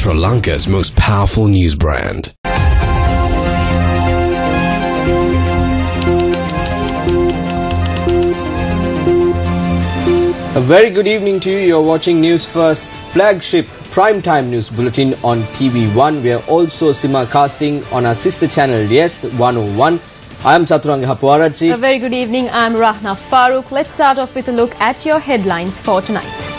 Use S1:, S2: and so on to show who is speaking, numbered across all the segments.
S1: Sri Lanka's most powerful news brand.
S2: A very good evening to you. You're watching Newsfirst flagship primetime news bulletin on TV1. We are also simulcasting on our sister channel, Yes 101. I am Saturanga Hapwarachi.
S3: A very good evening. I'm Rahna Farooq. Let's start off with a look at your headlines for tonight.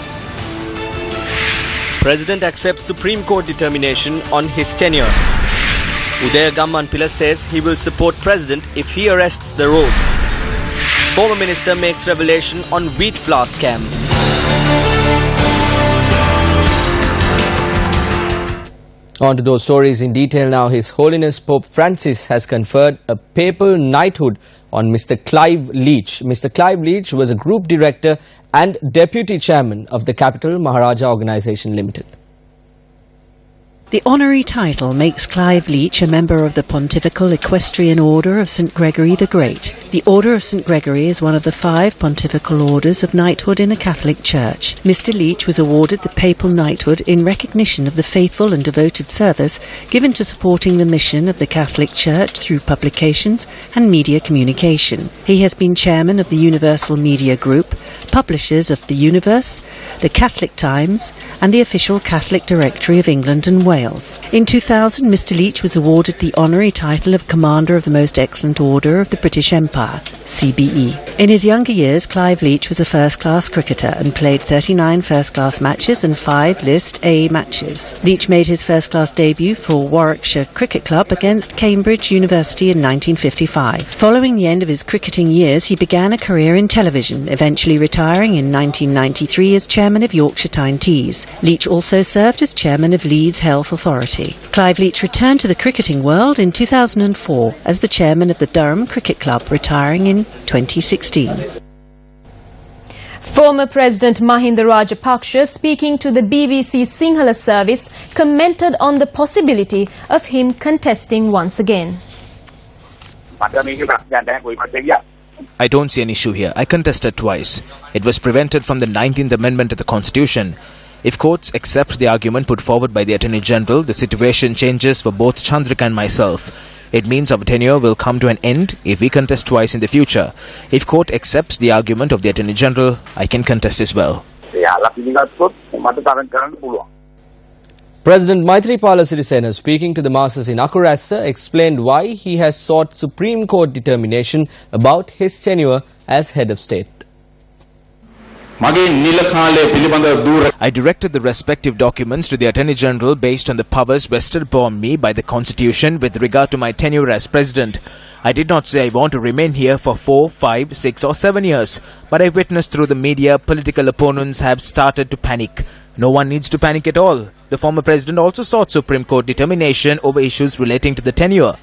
S4: President accepts Supreme Court determination on his tenure. Udaya Gammanpila says he will support President if he arrests the rogues. Former Minister makes revelation on wheat flour scam.
S2: On to those stories in detail now. His Holiness Pope Francis has conferred a papal knighthood on Mr. Clive Leach. Mr. Clive Leach was a group director and deputy chairman of the Capital Maharaja Organisation Limited.
S5: The honorary title makes Clive Leach a member of the Pontifical Equestrian Order of St. Gregory the Great. The Order of St. Gregory is one of the 5 pontifical orders of knighthood in the Catholic Church. Mr. Leach was awarded the papal knighthood in recognition of the faithful and devoted service given to supporting the mission of the Catholic Church through publications and media communication. He has been chairman of the Universal Media Group, publishers of The Universe, the Catholic Times and the official Catholic Directory of England and Wales. In 2000, Mr. Leach was awarded the honorary title of Commander of the Most Excellent Order of the British Empire, CBE. In his younger years, Clive Leach was a first-class cricketer and played 39 first-class matches and 5 List A matches. Leach made his first-class debut for Warwickshire Cricket Club against Cambridge University in 1955. Following the end of his cricketing years, he began a career in television, eventually retiring in 1993 as chairman of Yorkshire Tyne Tees. Leach also served as chairman of Leeds Health Authority. Clive Leach returned to the cricketing world in 2004 as the chairman of the Durham Cricket Club, retiring in 2016.
S3: Former President Mahinda Rajapaksa, speaking to the BBC Sinhala service, commented on the possibility of him contesting once again.
S6: I don't see an issue here. I contested twice. It was prevented from the 19th Amendment to the Constitution. If courts accept the argument put forward by the Attorney General, the situation changes for both Chandrika and myself. It means our tenure will come to an end if we contest twice in the future. If court accepts the argument of the Attorney General, I can contest as well.
S2: President Maithripala Sirisena, speaking to the masses in Akurassa, explained why he has sought Supreme Court determination about his tenure as head of state.
S6: I directed the respective documents to the Attorney General based on the powers vested upon me by the Constitution with regard to my tenure as President. I did not say I want to remain here for 4, 5, 6 or 7 years, but I witnessed through the media political opponents have started to panic. No one needs to panic at all. The former President also sought Supreme Court determination over issues relating to the tenure.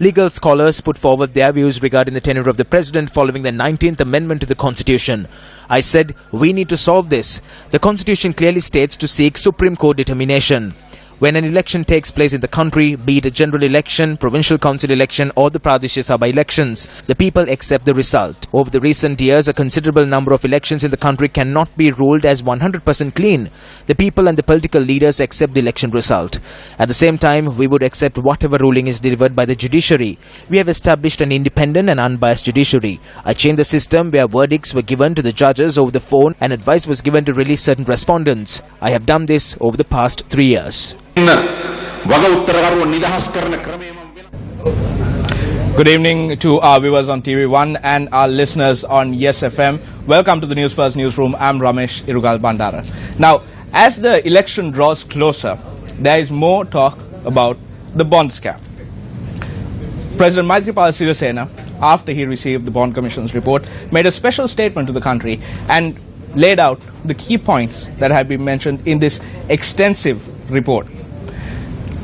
S6: Legal scholars put forward their views regarding the tenure of the President following the 19th Amendment to the Constitution. I said, we need to solve this. The Constitution clearly states to seek Supreme Court determination. When an election takes place in the country, be it a general election, provincial council election or the Pradeshya Sabha elections, the people accept the result. Over the recent years, a considerable number of elections in the country cannot be ruled as 100% clean. The people and the political leaders accept the election result. At the same time, we would accept whatever ruling is delivered by the judiciary. We have established an independent and unbiased judiciary. I changed the system where verdicts were given to the judges over the phone and advice was given to release certain respondents. I have done this over the past 3 years.
S7: Good evening to our viewers on TV1 and our listeners on Yes FM. Welcome to the News First newsroom. I'm Ramesh Irugal Bandara. Now, as the election draws closer, there is more talk about the bond scam. President Maithripala Sirisena, after he received the Bond Commission's report, made a special statement to the country and laid out the key points that had been mentioned in this extensive report.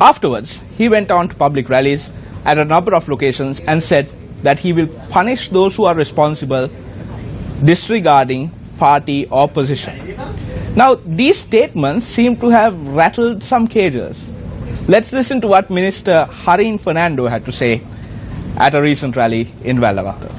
S7: Afterwards, he went on to public rallies at a number of locations and said that he will punish those who are responsible disregarding party or position. Now, these statements seem to have rattled some cages. Let's listen to what Minister Fernando had to say at a recent rally in Vellavatta.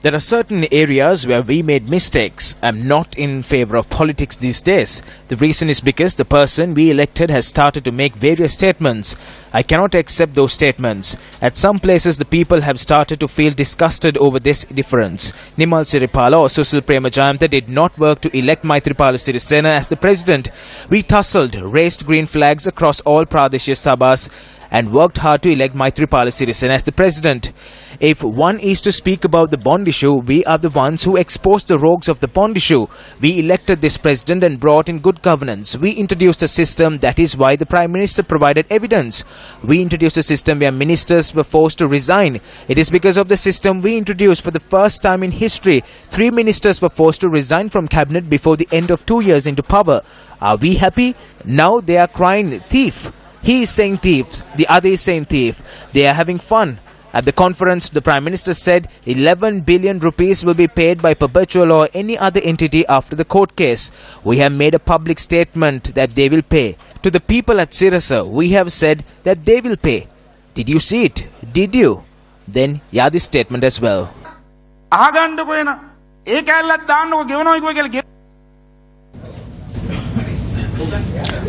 S6: There are certain areas where we made mistakes. I'm not in favor of politics these days. The reason is because the person we elected has started to make various statements. I cannot accept those statements. At some places the people have started to feel disgusted over this difference. Maithripala or Susil Premadasa did not work to elect Maithripala Sirisena as the president. We tussled, raised green flags across all Pradesh Sabhas and worked hard to elect Maithripala Sirisena as the president. If one is to speak about the bond issue, we are the ones who exposed the rogues of the bond issue. We elected this president and brought in good governance. We introduced a system, that is why the Prime Minister provided evidence. We introduced a system where ministers were forced to resign. It is because of the system we introduced for the first time in history. 3 ministers were forced to resign from cabinet before the end of 2 years into power. Are we happy? Now they are crying thief. He is saying thief, the other is saying thief. They are having fun. At the conference, the Prime Minister said 11 billion rupees will be paid by perpetual or any other entity after the court case. We have made a public statement that they will pay. To the people at Sirasa, we have said that they will pay. Did you see it? Did you? Then, this statement as well.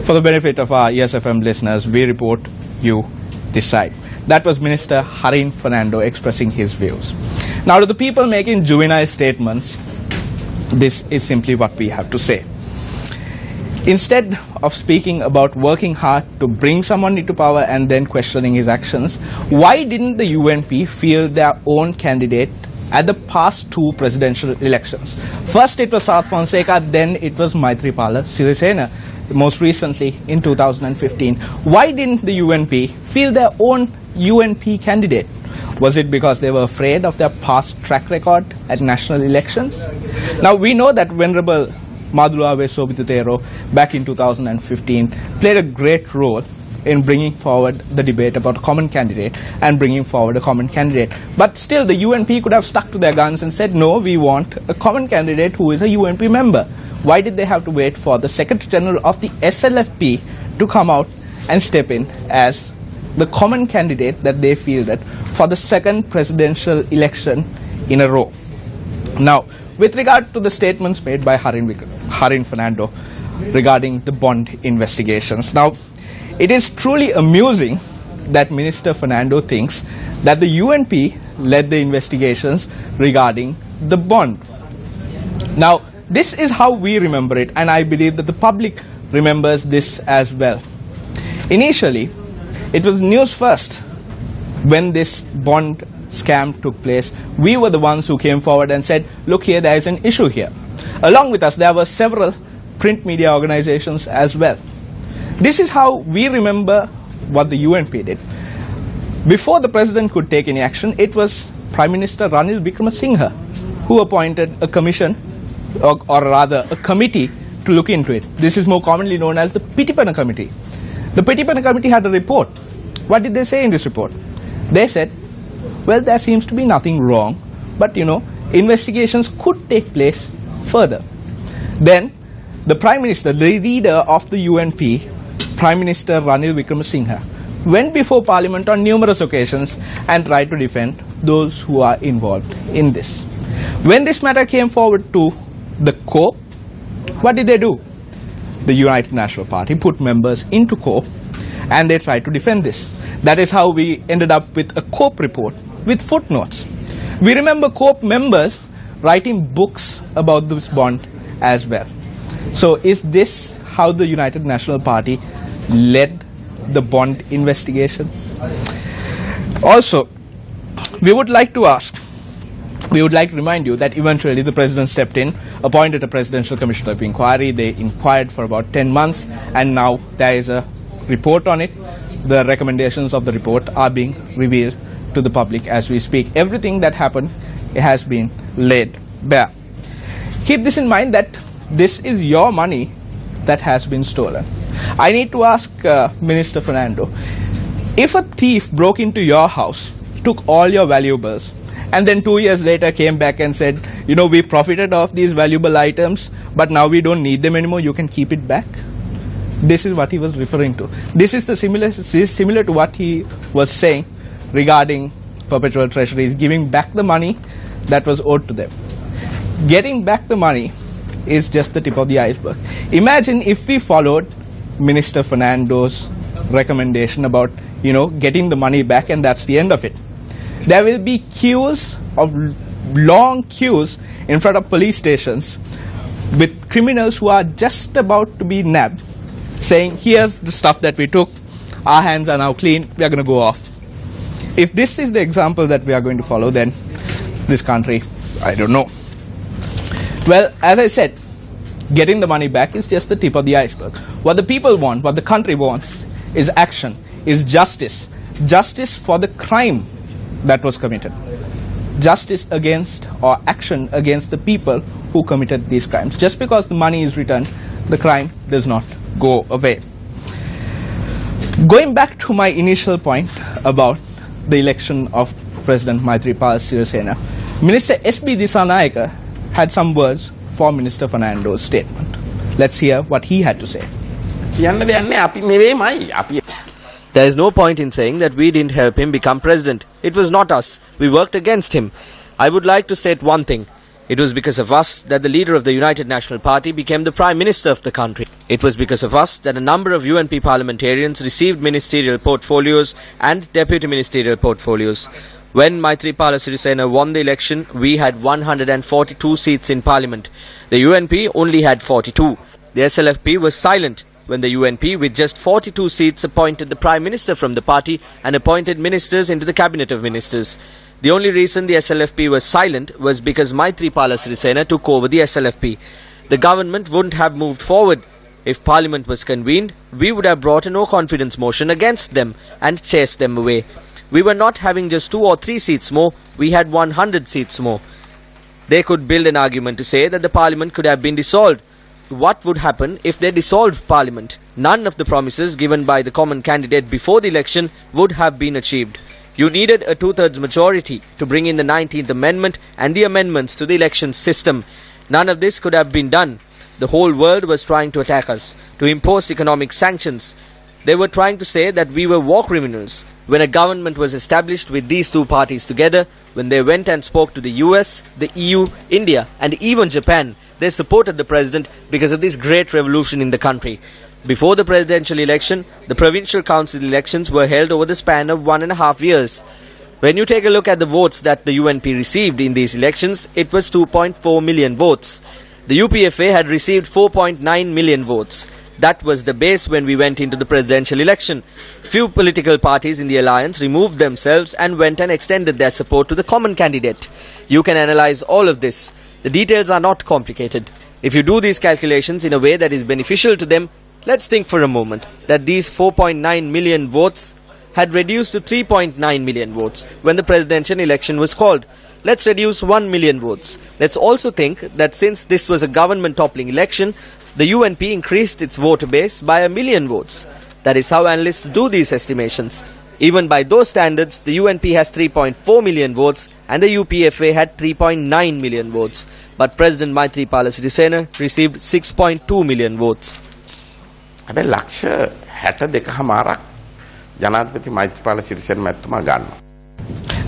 S7: For the benefit of our ESFM listeners, we report, you decide. That was Minister Fernando expressing his views. Now, to the people making juvenile statements, this is simply what we have to say. Instead of speaking about working hard to bring someone into power and then questioning his actions, why didn't the UNP field their own candidate at the past 2 presidential elections? First it was South Fonseca, then it was Maithripala Sirisena, most recently in 2015. Why didn't the UNP field their own UNP candidate? Was it because they were afraid of their past track record at national elections? Now we know that Venerable Madhurave Sobitutero back in 2015 played a great role in bringing forward the debate about a common candidate and bringing forward a common candidate. But still the UNP could have stuck to their guns and said, no, we want a common candidate who is a UNP member. Why did they have to wait for the Secretary General of the SLFP to come out and step in as the common candidate that they fielded for the 2nd presidential election in a row? Now, with regard to the statements made by Harin Fernando regarding the bond investigations, now, it is truly amusing that Minister Fernando thinks that the UNP led the investigations regarding the bond. Now, this is how we remember it, and I believe that the public remembers this as well. Initially, it was News First when this bond scam took place. We were the ones who came forward and said, look here, there is an issue here. Along with us, there were several print media organizations as well. This is how we remember what the UNP did. Before the president could take any action, it was Prime Minister Ranil Wickremesinghe who appointed a commission, or rather a committee, to look into it. This is more commonly known as the Pitipana Committee. The Pitipana Committee had a report. What did they say in this report? They said, well, there seems to be nothing wrong, but investigations could take place further. Then the Prime Minister, the leader of the UNP, Prime Minister Ranil Wickremesinghe, went before Parliament on numerous occasions and tried to defend those who are involved in this. When this matter came forward to the COPE, what did they do? The United National Party put members into COPE and they tried to defend this. That is how we ended up with a COPE report with footnotes. We remember COPE members writing books about this bond as well. So is this how the United National Party led the bond investigation? Also, we would like to remind you that eventually the president stepped in, appointed a presidential commission of inquiry. They inquired for about 10 months and now there is a report on it. The recommendations of the report are being revealed to the public as we speak. Everything that happened has been laid bare. Keep this in mind that this is your money that has been stolen. I need to ask Minister Fernando, if a thief broke into your house, took all your valuables, and then 2 years later came back and said, we profited off these valuable items, but now we don't need them anymore, you can keep it back. This is what he was referring to. This is similar to what he was saying regarding perpetual treasuries, giving back the money that was owed to them. Getting back the money is just the tip of the iceberg. Imagine if we followed Minister Fernando's recommendation about, getting the money back, and that's the end of it. There will be long queues in front of police stations with criminals who are just about to be nabbed, saying, here's the stuff that we took, our hands are now clean, we are going to go off. If this is the example that we are going to follow, then this country, I don't know. Well, as I said, getting the money back is just the tip of the iceberg. What the people want, what the country wants, is action, is justice. Justice for the crime that was committed. Justice against, or action against, the people who committed these crimes. Just because the money is returned, the crime does not go away. Going back to my initial point about the election of President Maithripala Sirisena, Minister S.B. Disanayake had some words for Minister Fernando's statement. Let's hear what he had to say.
S4: There is no point in saying that we didn't help him become president. It was not us. We worked against him. I would like to state one thing. It was because of us that the leader of the United National Party became the Prime Minister of the country. It was because of us that a number of UNP parliamentarians received ministerial portfolios and deputy ministerial portfolios. When Maithripala Sirisena won the election, we had 142 seats in parliament. The UNP only had 42. The SLFP was silent when the UNP, with just 42 seats, appointed the Prime Minister from the party and appointed ministers into the Cabinet of Ministers. The only reason the SLFP was silent was because Maithripala Sirisena took over the SLFP. The government wouldn't have moved forward. If Parliament was convened, we would have brought a no-confidence motion against them and chased them away. We were not having just 2 or 3 seats more, we had 100 seats more. They could build an argument to say that the Parliament could have been dissolved. What would happen if they dissolved Parliament? None of the promises given by the common candidate before the election would have been achieved. You needed a 2/3 majority to bring in the 19th Amendment and the amendments to the election system. None of this could have been done. The whole world was trying to attack us, to impose economic sanctions. They were trying to say that we were war criminals. When a government was established with these two parties together, when they went and spoke to the US, the EU, India and even Japan, they supported the president because of this great revolution in the country. Before the presidential election, the provincial council elections were held over the span of 1.5 years. When you take a look at the votes that the UNP received in these elections, it was 2.4 million votes. The UPFA had received 4.9 million votes. That was the base when we went into the presidential election. Few political parties in the alliance removed themselves and went and extended their support to the common candidate. You can analyze all of this. The details are not complicated. If you do these calculations in a way that is beneficial to them, let's think for a moment that these 4.9 million votes had reduced to 3.9 million votes when the presidential election was called. Let's reduce 1 million votes. Let's also think that since this was a government toppling election, the UNP increased its voter base by 1 million votes. That is how analysts do these estimations. Even by those standards, the UNP has 3.4 million votes and the UPFA had 3.9 million votes. But President Maithripala Sirisena received 6.2 million votes.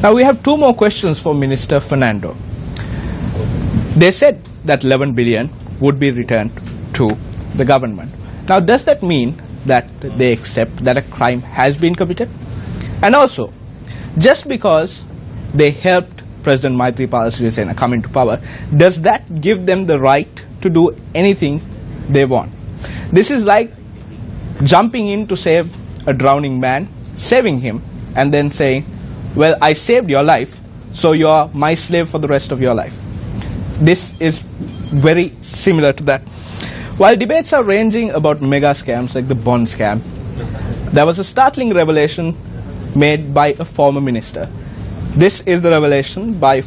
S7: Now we have 2 more questions for Minister Fernando. They said that 11 billion would be returned to the government. Now does that mean that they accept that a crime has been committed? And also, just because they helped President Maithripala Sirisena come into power, does that give them the right to do anything they want? This is like jumping in to save a drowning man, saving him, and then saying, well, I saved your life, so you're my slave for the rest of your life. This is very similar to that. While debates are ranging about mega scams like the bond scam, there was a startling revelation made by a former minister. This is the revelation by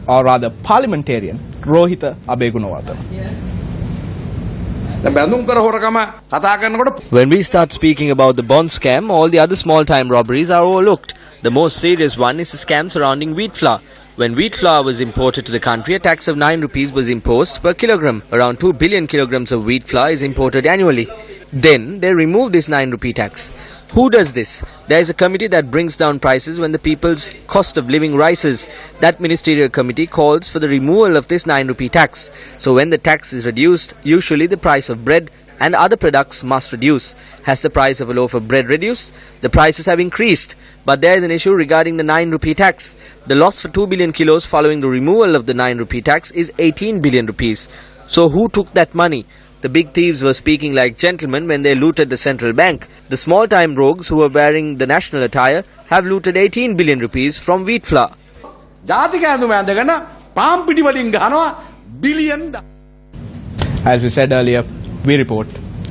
S7: parliamentarian Rohita Abegunawardana.
S4: When we start speaking about the bond scam, all the other small-time robberies are overlooked. The most serious one is the scam surrounding wheat flour. When wheat flour was imported to the country, a tax of 9 rupees was imposed per kilogram. Around 2 billion kilograms of wheat flour is imported annually. Then they removed this 9 rupee tax. Who does this? There is a committee that brings down prices when the people's cost of living rises. That ministerial committee calls for the removal of this 9 rupee tax. So when the tax is reduced, usually the price of bread and other products must reduce. Has the price of a loaf of bread reduced? The prices have increased. But there is an issue regarding the 9 rupee tax. The loss for 2 billion kilos following the removal of the 9 rupee tax is 18 billion rupees. So who took that money? The big thieves were speaking like gentlemen when they looted the central bank. The small-time rogues who were wearing the national attire have looted 18 billion rupees from wheat flour.
S7: As we said earlier, we report,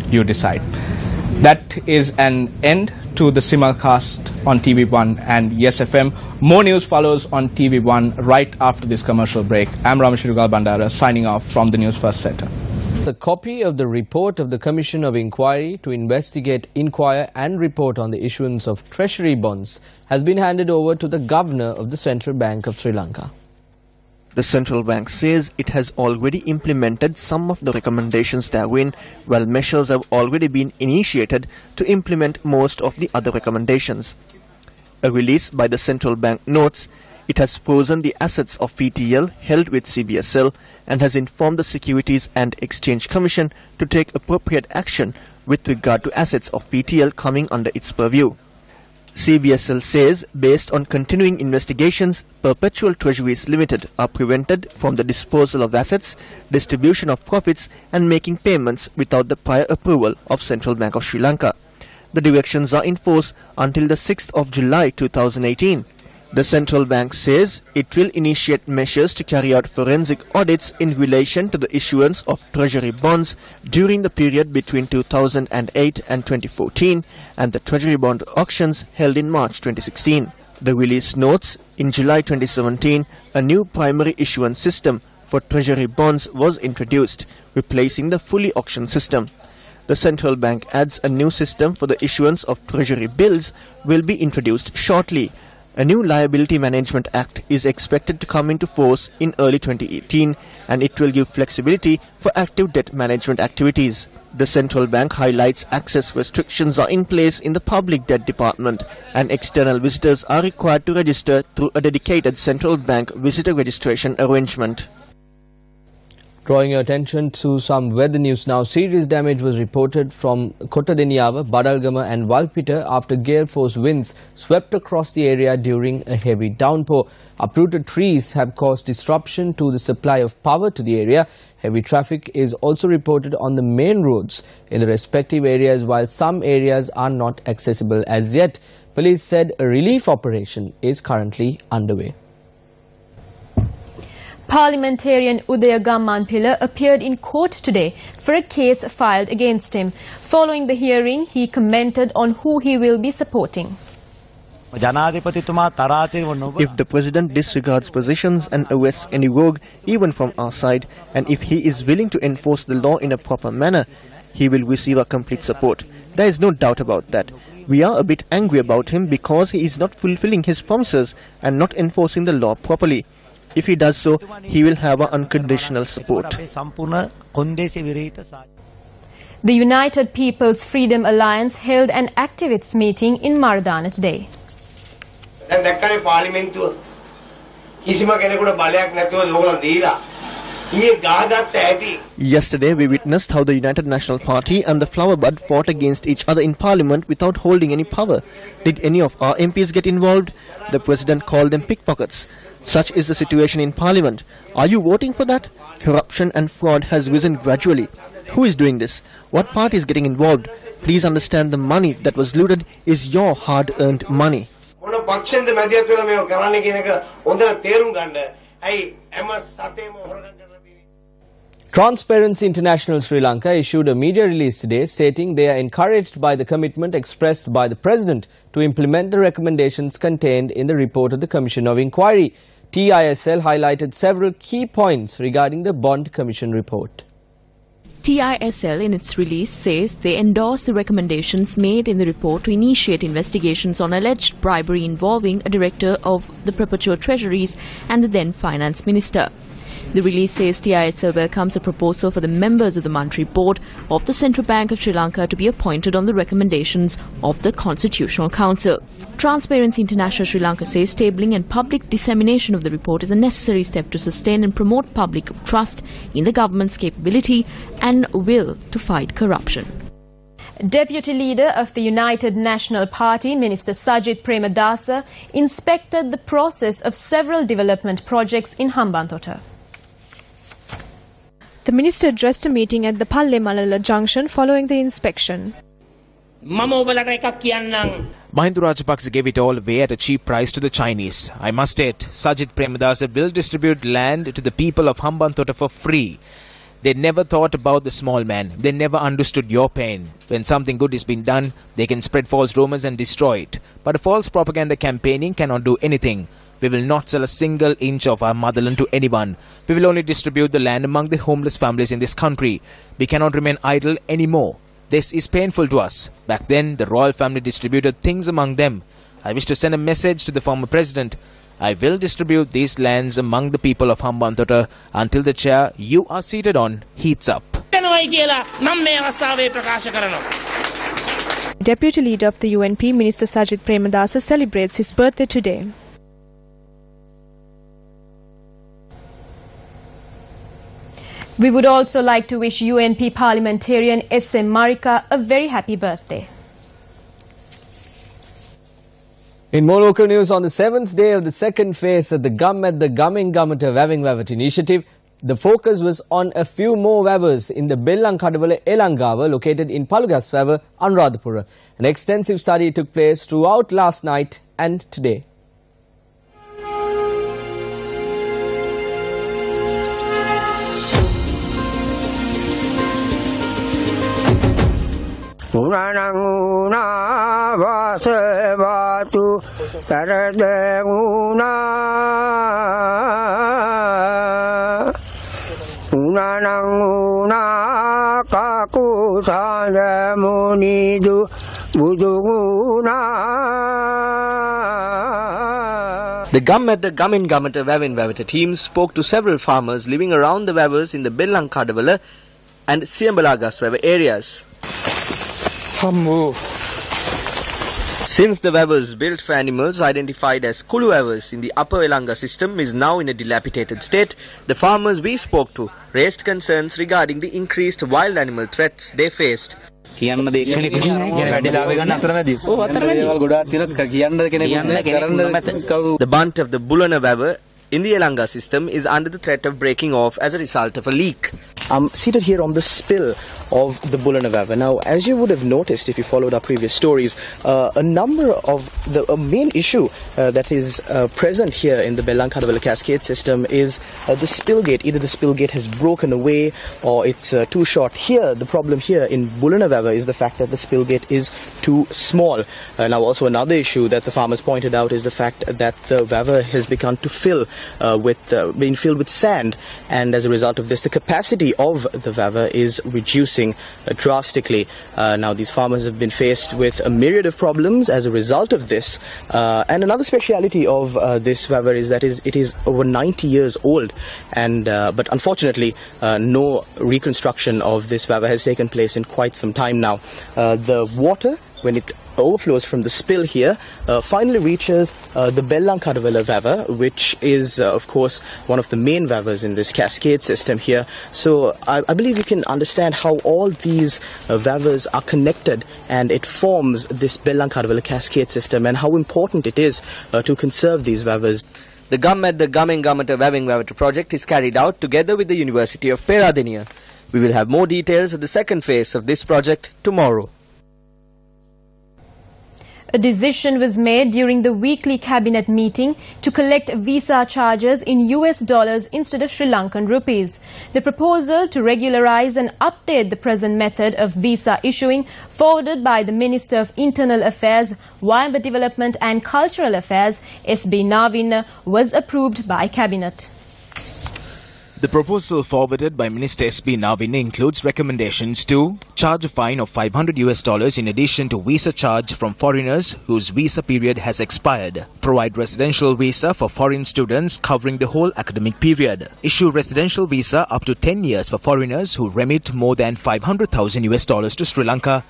S7: you decide. That is an end to the simulcast on TV1 and Yes FM. More news follows on TV1 right after this commercial break. I'm Ramesh Irugal Bandara signing off from the News First Center.
S2: A copy of the report of the Commission of Inquiry to investigate, inquire and report on the issuance of treasury bonds has been handed over to the Governor of the Central Bank of Sri Lanka.
S8: The central bank says it has already implemented some of the recommendations therein, while measures have already been initiated to implement most of the other recommendations. A release by the central bank notes it has frozen the assets of PTL held with CBSL and has informed the Securities and Exchange Commission to take appropriate action with regard to assets of PTL coming under its purview. CBSL says, based on continuing investigations, Perpetual Treasuries Limited are prevented from the disposal of assets, distribution of profits and making payments without the prior approval of Central Bank of Sri Lanka. The directions are in force until the 6th of July 2018. The central bank says it will initiate measures to carry out forensic audits in relation to the issuance of treasury bonds during the period between 2008 and 2014 and the treasury bond auctions held in March 2016. The release notes, in July 2017, a new primary issuance system for treasury bonds was introduced, replacing the fully auctioned system. The central bank adds a new system for the issuance of treasury bills will be introduced shortly. A new Liability Management Act is expected to come into force in early 2018 and it will give flexibility for active debt management activities. The central bank highlights access restrictions are in place in the public debt department and external visitors are required to register through a dedicated central bank visitor registration arrangement.
S2: Drawing your attention to some weather news now. Serious damage was reported from Kotadeniyawa, Badalgama and Walpita after gale force winds swept across the area during a heavy downpour. Uprooted trees have caused disruption to the supply of power to the area. Heavy traffic is also reported on the main roads in the respective areas, while some areas are not accessible as yet. Police said a relief operation is currently underway.
S3: Parliamentarian Udaya Gammanpila appeared in court today for a case filed against him. Following the hearing, he commented on who he will be supporting.
S8: If the President disregards positions and arrests any rogue, even from our side, and if he is willing to enforce the law in a proper manner, he will receive our complete support. There is no doubt about that. We are a bit angry about him because he is not fulfilling his promises and not enforcing the law properly. If he does so, he will have our unconditional support.
S3: The United People's Freedom Alliance held an activists meeting in Mardana today.
S8: Yesterday, we witnessed how the United National Party and the Flower Bud fought against each other in Parliament without holding any power. Did any of our MPs get involved? The President called them pickpockets. Such is the situation in Parliament. Are you voting for that? Corruption and fraud has risen gradually. Who is doing this? What party is getting involved? Please understand the money that was looted is your hard-earned money.
S2: Transparency International Sri Lanka issued a media release today stating they are encouraged by the commitment expressed by the President to implement the recommendations contained in the report of the Commission of Inquiry. TISL highlighted several key points regarding the Bond Commission report.
S9: TISL in its release says they endorse the recommendations made in the report to initiate investigations on alleged bribery involving a director of the Perpetual Treasuries and the then Finance Minister. The release says TISL welcomes a proposal for the members of the Monetary Board of the Central Bank of Sri Lanka to be appointed on the recommendations of the Constitutional Council. Transparency International Sri Lanka says tabling and public dissemination of the report is a necessary step to sustain and promote public trust in the government's capability and will to fight corruption.
S3: Deputy Leader of the United National Party, Minister Sajid Premadasa, inspected the process of several development projects in Hambantota.
S10: The minister addressed a meeting at the Palle Malala junction following the inspection.
S6: Mahinda Rajapaksa gave it all away at a cheap price to the Chinese. I must state, Sajid Premadasa will distribute land to the people of Hambantota for free. They never thought about the small man. They never understood your pain. When something good is being done, they can spread false rumors and destroy it. But a false propaganda campaigning cannot do anything. We will not sell a single inch of our motherland to anyone. We will only distribute the land among the homeless families in this country. We cannot remain idle anymore. This is painful to us. Back then, the royal family distributed things among them. I wish to send a message to the former president. I will distribute these lands among the people of Hambantota until the chair you are seated on heats up.
S10: Deputy Leader of the UNP, Minister Sajid Premadasa, celebrates his birthday today.
S3: We would also like to wish UNP parliamentarian S.M. Marika a very happy birthday.
S2: In more local news, on the 7th day of the second phase of the Gum at the Gumming Gummata Waving Wavat initiative, the focus was on a few more wavers in the Bellankadavala Elangava located in Palugaswava, Anuradhapura. An extensive study took place throughout last night and today.
S4: The Gum at the Gumming Gummata Wavin Wavata team spoke to several farmers living around the wavers in the Bellankadavala and Siambalagaswava areas. Since the wavers built for animals identified as Kulu wavers in the Upper Illunga system is now in a dilapidated state, the farmers we spoke to raised concerns regarding the increased wild animal threats they faced.
S11: The
S4: bunt of the Bulana waver in the Illunga system is under the threat of breaking off as a result of a leak.
S12: I'm seated here on the spill of the Bulana Waver. Now, as you would have noticed if you followed our previous stories, a number of the main issue that is present here in the Bellankadavala cascade system is the spill gate. Either the spill gate has broken away or it's too short. Here, the problem here in Bulana Waver is the fact that the spill gate is too small. Now, also another issue that the farmers pointed out is the fact that the Waver has begun to being filled with sand, and as a result of this, the capacity of the Waver is reducing drastically. Now, these farmers have been faced with a myriad of problems as a result of this. And another speciality of this Waver is that it is over 90 years old, and but unfortunately, no reconstruction of this Waver has taken place in quite some time now. The water, when it overflows from the spill here, finally reaches the Bellankadavala Waver, which is, of course, one of the main wavers in this cascade system here. So I believe you can understand how all these wavers are connected, and it forms this Bellankadavala cascade system, and how important it is to conserve these wavers.
S4: The Gum at the Gumming Gummata Waving Wavata project is carried out together with the University of Peradeniya. We will have more details of the second phase of this project tomorrow.
S3: A decision was made during the weekly cabinet meeting to collect visa charges in US dollars instead of Sri Lankan rupees. The proposal to regularize and update the present method of visa issuing, forwarded by the Minister of Internal Affairs, Wildlife Development and Cultural Affairs, S.B. Navin, was approved by Cabinet.
S6: The proposal forwarded by Minister S.B. Navin includes recommendations to charge a fine of $500 in addition to visa charge from foreigners whose visa period has expired, provide residential visa for foreign students covering the whole academic period, issue residential visa up to 10 years for foreigners who remit more than $500,000 to Sri Lanka,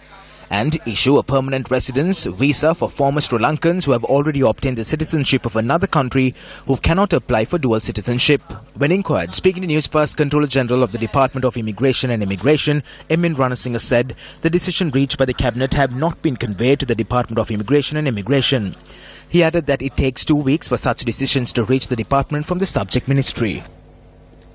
S6: and issue a permanent residence visa for former Sri Lankans who have already obtained the citizenship of another country who cannot apply for dual citizenship. When inquired, speaking to Newsfirst, Controller General of the Department of Immigration and Immigration, M.N. Ranasinghe said the decision reached by the Cabinet have not been conveyed to the Department of Immigration and Immigration. He added that it takes 2 weeks for such decisions to reach the department from the subject ministry.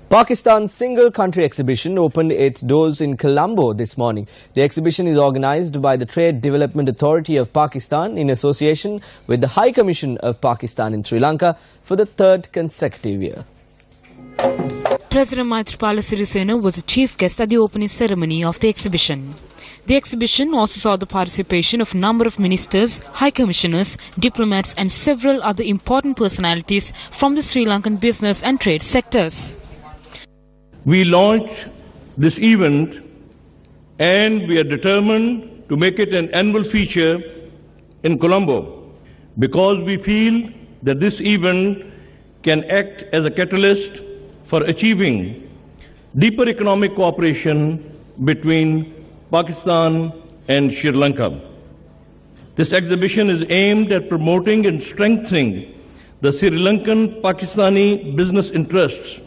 S2: Pakistan's single country exhibition opened its doors in Colombo this morning. The exhibition is organized by the Trade Development Authority of Pakistan in association with the High Commission of Pakistan in Sri Lanka for the third consecutive year.
S11: President Maithripala was the chief guest at the opening ceremony of the exhibition. The exhibition also saw the participation of a number of ministers, high commissioners, diplomats and several other important personalities from the Sri Lankan business and trade sectors.
S13: We launched this event and we are determined to make it an annual feature in Colombo because we feel that this event can act as a catalyst for achieving deeper economic cooperation between Pakistan and Sri Lanka. This exhibition is aimed at promoting and strengthening the Sri Lankan Pakistani business interests.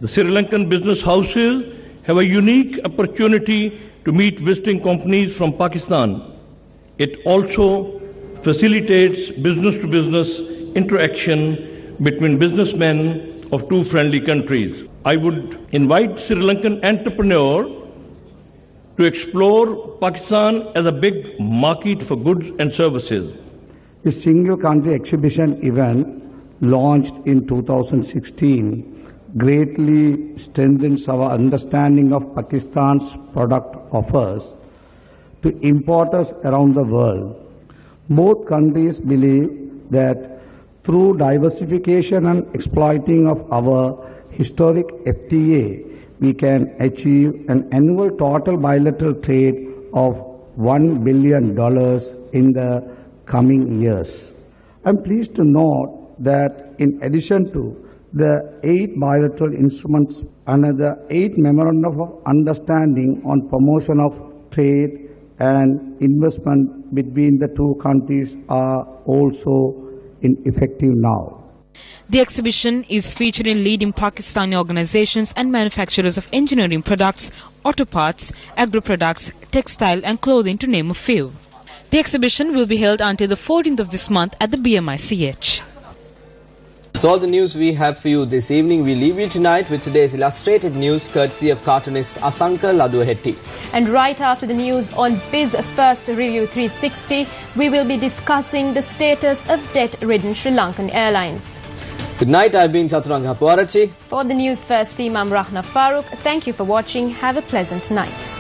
S13: The Sri Lankan business houses have a unique opportunity to meet visiting companies from Pakistan. It also facilitates business-to-business interaction between businessmen of two friendly countries. I would invite Sri Lankan entrepreneurs to explore Pakistan as a big market for goods and services.
S14: The single country exhibition event launched in 2016 greatly strengthens our understanding of Pakistan's product offers to importers around the world. Both countries believe that through diversification and exploiting of our historic FTA, we can achieve an annual total bilateral trade of $1 billion in the coming years. I am pleased to note that in addition to the 8 bilateral instruments, another 8 memorandum of understanding on promotion of trade and investment between the two countries are also effective now.
S11: The exhibition is featuring leading Pakistani organizations and manufacturers of engineering products, auto parts, agro products, textile and clothing to name a few. The exhibition will be held until the 14th of this month at the BMICH.
S2: That's all the news we have for you this evening. We leave you tonight with today's illustrated news courtesy of cartoonist Asanka Laduhetty.
S3: And right after the news on Biz First Review 360, we will be discussing the status of debt-ridden Sri Lankan airlines.
S2: Good night, I've been Chaturanga Hapuarachi.
S3: For the News First team, I'm Rahna Farooq. Thank you for watching. Have a pleasant night.